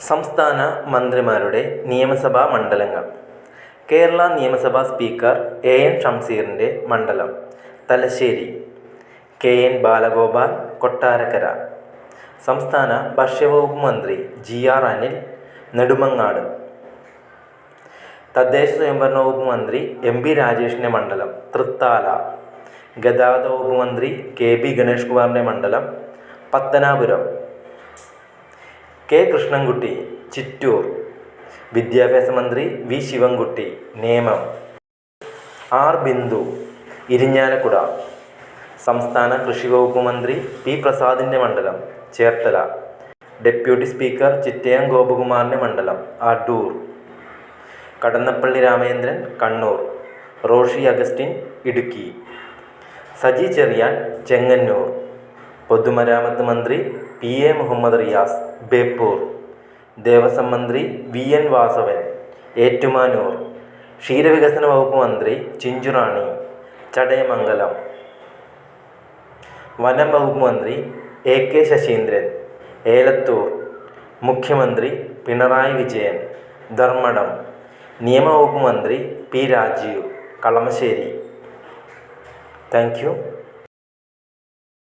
സംസ്ഥാന മന്ത്രിമാരുടെ നിയമസഭാ മണ്ഡലങ്ങൾ. കേരള നിയമസഭാ സ്പീക്കർ എൻ ഷംസീറിൻ്റെ മണ്ഡലം തലശ്ശേരി. കെ.എൻ. ബാലഗോപാൽ കൊട്ടാരക്കര. സംസ്ഥാന ഭക്ഷ്യവകുപ്പ് മന്ത്രി ജി.ആർ. അനിൽ നെടുമങ്ങാട്. തദ്ദേശ സ്വയംഭരണ വകുപ്പ് മന്ത്രി എം.പി. രാജേഷിൻ്റെ മണ്ഡലം തൃത്താല. ഗതാഗത വകുപ്പ് മന്ത്രി കെ.ബി. ഗണേഷ് കുമാറിൻ്റെ മണ്ഡലം പത്തനാപുരം. കെ. കൃഷ്ണൻകുട്ടി ചിറ്റൂർ. വിദ്യാഭ്യാസ മന്ത്രി വി. ശിവൻകുട്ടി നേമം. ആർ. ബിന്ദു ഇരിഞ്ഞാലക്കുട. സംസ്ഥാന കൃഷി വകുപ്പ് മന്ത്രി പി. പ്രസാദിൻ്റെ മണ്ഡലം ചേർത്തല. ഡെപ്യൂട്ടി സ്പീക്കർ ചിറ്റയം ഗോപകുമാറിൻ്റെ മണ്ഡലം അടൂർ. കടന്നപ്പള്ളി രാമചന്ദ്രൻ കണ്ണൂർ. റോഷി അഗസ്റ്റിൻ ഇടുക്കി. സജി ചെറിയാൻ ചെങ്ങന്നൂർ. പൊതുമരാമത്ത് മന്ത്രി പി. എ. മുഹമ്മദ് റിയാസ് ബേപ്പൂർ. ദേവസ്വം മന്ത്രി വി. എൻ. വാസവൻ ഏറ്റുമാനൂർ. ക്ഷീരവികസന വകുപ്പ് മന്ത്രി ചിഞ്ചുറാണി ചടയമംഗലം. വനം വകുപ്പ് മന്ത്രി എ. കെ. ശശീന്ദ്രൻ ഏലത്തൂർ. മുഖ്യമന്ത്രി പിണറായി വിജയൻ ധർമ്മടം. നിയമവകുപ്പ് മന്ത്രി P. Rajeev Kalamassery. Thank U.